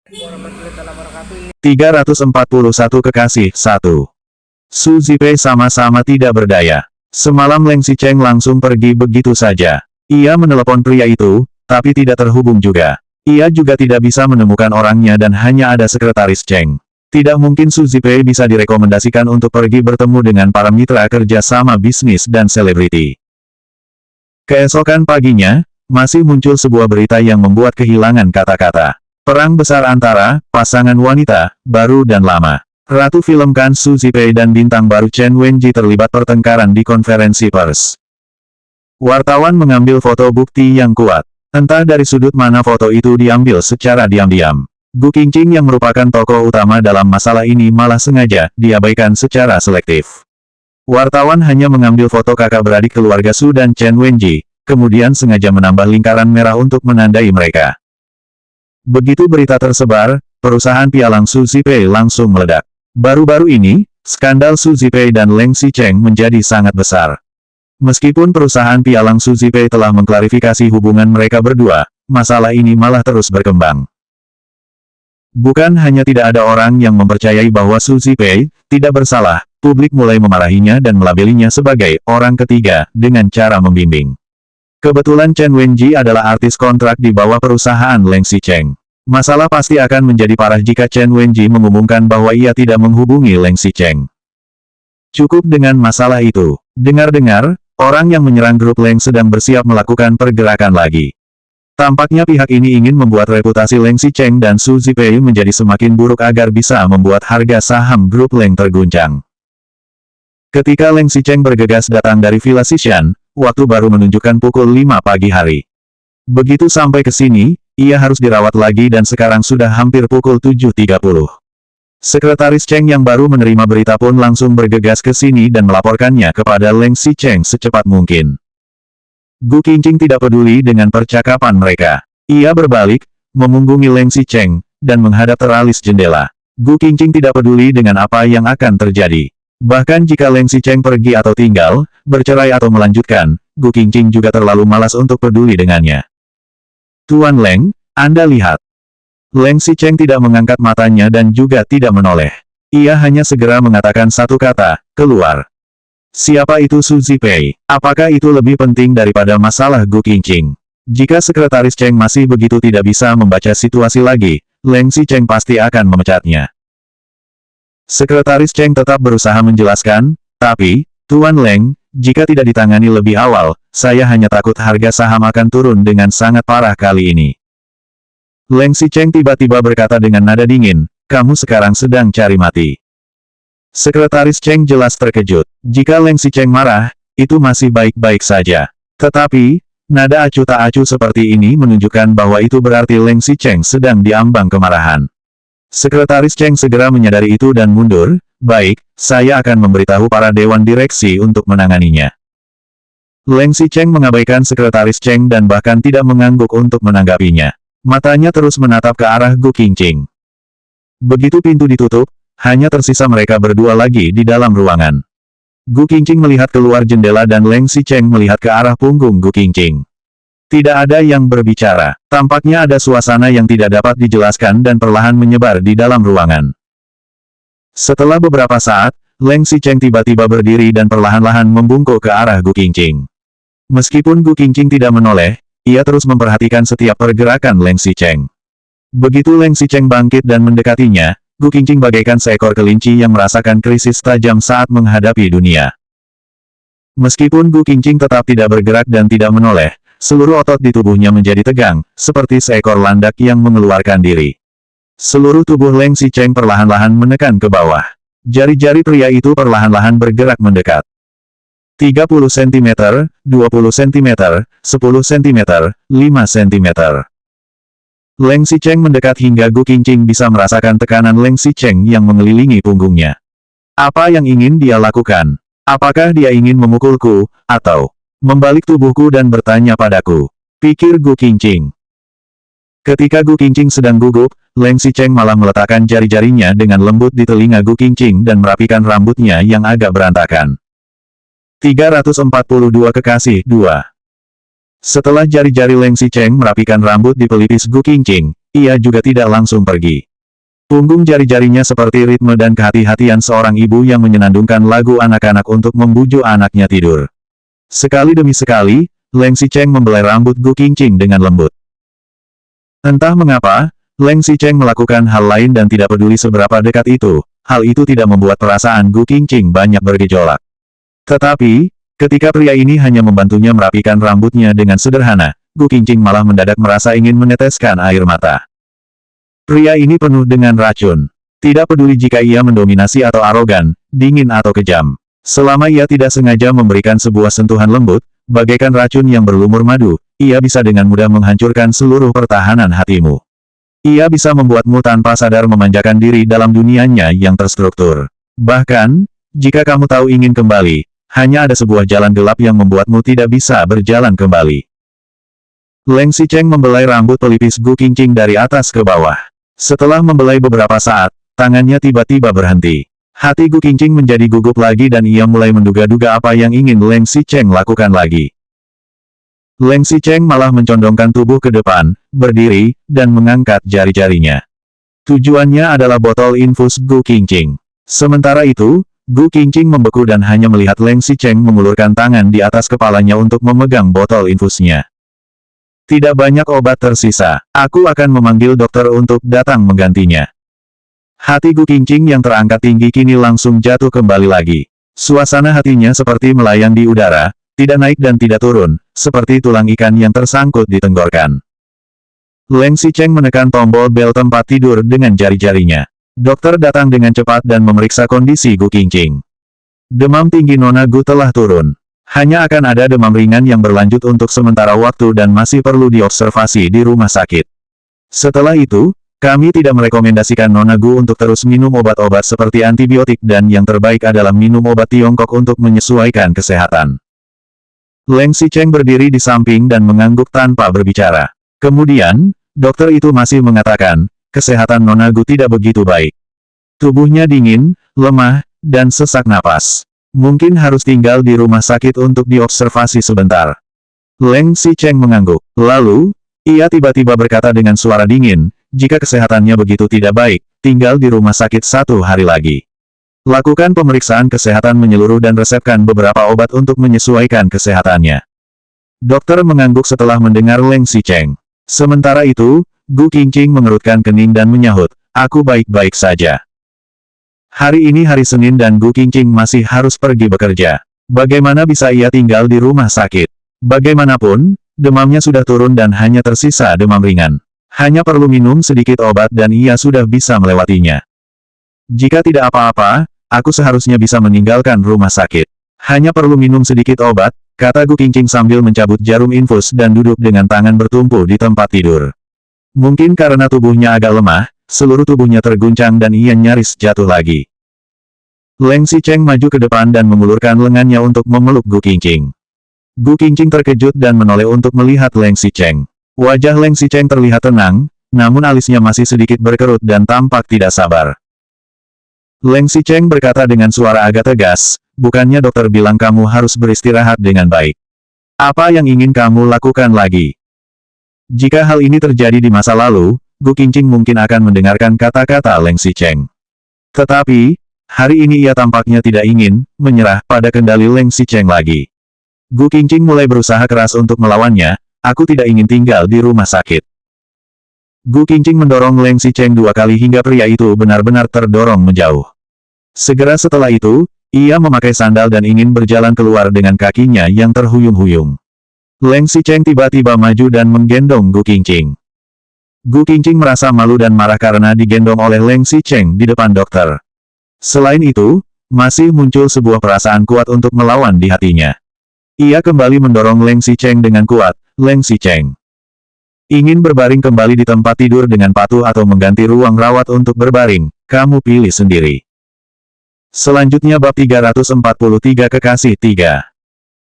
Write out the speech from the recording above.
Warahmatullahi wabarakatuh. 341 kekasih, 1. Su Zipei sama-sama tidak berdaya. Semalam Leng Xicheng langsung pergi begitu saja. Ia menelepon pria itu, tapi tidak terhubung juga. Ia juga tidak bisa menemukan orangnya dan hanya ada sekretaris Cheng. Tidak mungkin Su Zipei bisa direkomendasikan untuk pergi bertemu dengan para mitra kerja sama bisnis dan selebriti. Keesokan paginya, masih muncul sebuah berita yang membuat kehilangan kata-kata. Perang besar antara pasangan wanita, baru dan lama. Ratu film Kan Su Zipei dan bintang baru Chen Wenji terlibat pertengkaran di konferensi pers. Wartawan mengambil foto bukti yang kuat. Entah dari sudut mana foto itu diambil secara diam-diam. Gu Qingqing yang merupakan tokoh utama dalam masalah ini malah sengaja diabaikan secara selektif. Wartawan hanya mengambil foto kakak beradik keluarga Su dan Chen Wenji, kemudian sengaja menambah lingkaran merah untuk menandai mereka. Begitu berita tersebar, perusahaan pialang Su Zipei langsung meledak. Baru-baru ini, skandal Su Zipei dan Leng Xicheng menjadi sangat besar. Meskipun perusahaan pialang Su Zipei telah mengklarifikasi hubungan mereka berdua, masalah ini malah terus berkembang. Bukan hanya tidak ada orang yang mempercayai bahwa Su Zipei tidak bersalah, publik mulai memarahinya dan melabelinya sebagai orang ketiga dengan cara membimbing. Kebetulan Chen Wenji adalah artis kontrak di bawah perusahaan Leng Xicheng. Masalah pasti akan menjadi parah jika Chen Wenji mengumumkan bahwa ia tidak menghubungi Leng Xicheng. Cukup dengan masalah itu. Dengar-dengar, orang yang menyerang grup Leng sedang bersiap melakukan pergerakan lagi. Tampaknya pihak ini ingin membuat reputasi Leng Xicheng dan Su Zipei menjadi semakin buruk agar bisa membuat harga saham grup Leng terguncang. Ketika Leng Xicheng bergegas datang dari Villa Xishan, waktu baru menunjukkan pukul 5 pagi hari. Begitu sampai ke sini, ia harus dirawat lagi dan sekarang sudah hampir pukul 7.30. Sekretaris Cheng yang baru menerima berita pun langsung bergegas ke sini dan melaporkannya kepada Leng Xicheng secepat mungkin. Gu Qingqing tidak peduli dengan percakapan mereka. Ia berbalik, memunggungi Leng Xicheng, dan menghadap teralis jendela. Gu Qingqing tidak peduli dengan apa yang akan terjadi. Bahkan jika Leng Xicheng pergi atau tinggal, bercerai atau melanjutkan, Gu Qingqing juga terlalu malas untuk peduli dengannya. Tuan Leng, Anda lihat. Leng Xicheng tidak mengangkat matanya dan juga tidak menoleh. Ia hanya segera mengatakan satu kata, keluar. Siapa itu Su Zipei? Apakah itu lebih penting daripada masalah Gu Qingqing? Jika sekretaris Cheng masih begitu tidak bisa membaca situasi lagi, Leng Xicheng pasti akan memecatnya. Sekretaris Cheng tetap berusaha menjelaskan, tapi, Tuan Leng, jika tidak ditangani lebih awal, saya hanya takut harga saham akan turun dengan sangat parah kali ini. Leng Xicheng tiba-tiba berkata dengan nada dingin, kamu sekarang sedang cari mati. Sekretaris Cheng jelas terkejut. Jika Leng Xicheng marah, itu masih baik-baik saja. Tetapi, nada acuh tak acuh seperti ini menunjukkan bahwa itu berarti Leng Xicheng sedang diambang kemarahan. Sekretaris Cheng segera menyadari itu dan mundur, baik, saya akan memberitahu para dewan direksi untuk menanganinya. Leng Xicheng mengabaikan sekretaris Cheng dan bahkan tidak mengangguk untuk menanggapinya. Matanya terus menatap ke arah Gu Qingqing. Begitu pintu ditutup, hanya tersisa mereka berdua lagi di dalam ruangan. Gu Qingqing melihat keluar jendela dan Leng Xicheng melihat ke arah punggung Gu Qingqing. Tidak ada yang berbicara. Tampaknya ada suasana yang tidak dapat dijelaskan dan perlahan menyebar di dalam ruangan. Setelah beberapa saat, Leng Xicheng tiba-tiba berdiri dan perlahan-lahan membungkuk ke arah Gu Qingqing. Meskipun Gu Qingqing tidak menoleh, ia terus memperhatikan setiap pergerakan Leng Xicheng. Begitu Leng Xicheng bangkit dan mendekatinya, Gu Qingqing bagaikan seekor kelinci yang merasakan krisis tajam saat menghadapi dunia. Meskipun Gu Qingqing tetap tidak bergerak dan tidak menoleh, seluruh otot di tubuhnya menjadi tegang, seperti seekor landak yang mengeluarkan diri. Seluruh tubuh Leng Xicheng perlahan-lahan menekan ke bawah. Jari-jari pria itu perlahan-lahan bergerak mendekat. 30 cm, 20 cm, 10 cm, 5 cm. Leng Xicheng mendekat hingga Gu Qingqing bisa merasakan tekanan Leng Xicheng yang mengelilingi punggungnya. Apa yang ingin dia lakukan? Apakah dia ingin memukulku, atau membalik tubuhku dan bertanya padaku? Pikir Gu Qingqing. Ketika Gu Qingqing sedang gugup, Leng Xicheng malah meletakkan jari-jarinya dengan lembut di telinga Gu Qingqing dan merapikan rambutnya yang agak berantakan. 342 kekasih 2. Setelah jari-jari Leng Xicheng merapikan rambut di pelipis Gu Qingqing, ia juga tidak langsung pergi. Punggung jari-jarinya seperti ritme dan kehati-hatian seorang ibu yang menyenandungkan lagu anak-anak untuk membujuk anaknya tidur. Sekali demi sekali, Leng Xicheng membelai rambut Gu Qingqing dengan lembut. Entah mengapa, Leng Xicheng melakukan hal lain dan tidak peduli seberapa dekat itu. Hal itu tidak membuat perasaan Gu Qingqing banyak bergejolak. Tetapi, ketika pria ini hanya membantunya merapikan rambutnya dengan sederhana, Gu Qingqing malah mendadak merasa ingin meneteskan air mata. Pria ini penuh dengan racun. Tidak peduli jika ia mendominasi atau arogan, dingin atau kejam. Selama ia tidak sengaja memberikan sebuah sentuhan lembut, bagaikan racun yang berlumur madu, ia bisa dengan mudah menghancurkan seluruh pertahanan hatimu. Ia bisa membuatmu tanpa sadar memanjakan diri dalam dunianya yang terstruktur. Bahkan, jika kamu tahu ingin kembali, hanya ada sebuah jalan gelap yang membuatmu tidak bisa berjalan kembali. Leng Xicheng membelai rambut pelipis Gu Qingqing dari atas ke bawah. Setelah membelai beberapa saat, tangannya tiba-tiba berhenti. Hati Gu Qingqing menjadi gugup lagi dan ia mulai menduga-duga apa yang ingin Leng Xicheng lakukan lagi. Leng Xicheng malah mencondongkan tubuh ke depan, berdiri, dan mengangkat jari-jarinya. Tujuannya adalah botol infus Gu Qingqing. Sementara itu, Gu Qingqing membeku dan hanya melihat Leng Xicheng mengulurkan tangan di atas kepalanya untuk memegang botol infusnya. Tidak banyak obat tersisa. Aku akan memanggil dokter untuk datang menggantinya. Hati Gu Qingqing yang terangkat tinggi kini langsung jatuh kembali lagi. Suasana hatinya seperti melayang di udara, tidak naik dan tidak turun, seperti tulang ikan yang tersangkut di tenggorokan. Leng Xicheng menekan tombol bel tempat tidur dengan jari-jarinya. Dokter datang dengan cepat dan memeriksa kondisi Gu Qingqing. Demam tinggi Nona Gu telah turun. Hanya akan ada demam ringan yang berlanjut untuk sementara waktu dan masih perlu diobservasi di rumah sakit. Setelah itu, kami tidak merekomendasikan Nona Gu untuk terus minum obat-obat seperti antibiotik dan yang terbaik adalah minum obat Tiongkok untuk menyesuaikan kesehatan. Leng Xicheng berdiri di samping dan mengangguk tanpa berbicara. Kemudian, dokter itu masih mengatakan, kesehatan Nona Gu tidak begitu baik. Tubuhnya dingin, lemah, dan sesak napas. Mungkin harus tinggal di rumah sakit untuk diobservasi sebentar. Leng Xicheng mengangguk. Lalu, ia tiba-tiba berkata dengan suara dingin, jika kesehatannya begitu tidak baik, tinggal di rumah sakit 1 hari lagi. Lakukan pemeriksaan kesehatan menyeluruh dan resepkan beberapa obat untuk menyesuaikan kesehatannya. Dokter mengangguk setelah mendengar Leng Xicheng. Sementara itu, Gu Qingqing mengerutkan kening dan menyahut, aku baik-baik saja. Hari ini hari Senin dan Gu Qingqing masih harus pergi bekerja. Bagaimana bisa ia tinggal di rumah sakit? Bagaimanapun, demamnya sudah turun dan hanya tersisa demam ringan. Hanya perlu minum sedikit obat dan ia sudah bisa melewatinya. Jika tidak apa-apa, aku seharusnya bisa meninggalkan rumah sakit. Hanya perlu minum sedikit obat, kata Gu Qingqing sambil mencabut jarum infus dan duduk dengan tangan bertumpu di tempat tidur. Mungkin karena tubuhnya agak lemah, seluruh tubuhnya terguncang dan ia nyaris jatuh lagi. Leng Xicheng maju ke depan dan mengulurkan lengannya untuk memeluk Gu Qingqing. Gu Qingqing terkejut dan menoleh untuk melihat Leng Xicheng. Wajah Leng Xicheng terlihat tenang, namun alisnya masih sedikit berkerut dan tampak tidak sabar. Leng Xicheng berkata dengan suara agak tegas, bukannya dokter bilang kamu harus beristirahat dengan baik. Apa yang ingin kamu lakukan lagi? Jika hal ini terjadi di masa lalu, Gu Qingqing mungkin akan mendengarkan kata-kata Leng Xicheng. Tetapi, hari ini ia tampaknya tidak ingin menyerah pada kendali Leng Xicheng lagi. Gu Qingqing mulai berusaha keras untuk melawannya, aku tidak ingin tinggal di rumah sakit. Gu Qingqing mendorong Leng Xicheng 2 kali hingga pria itu benar-benar terdorong menjauh. Segera setelah itu, ia memakai sandal dan ingin berjalan keluar dengan kakinya yang terhuyung-huyung. Leng Xicheng tiba-tiba maju dan menggendong Gu Qingqing. Gu Qingqing merasa malu dan marah karena digendong oleh Leng Xicheng di depan dokter. Selain itu, masih muncul sebuah perasaan kuat untuk melawan di hatinya. Ia kembali mendorong Leng Xicheng dengan kuat. Leng Xicheng ingin berbaring kembali di tempat tidur dengan patuh atau mengganti ruang rawat untuk berbaring, kamu pilih sendiri. Selanjutnya bab 343 kekasih 3.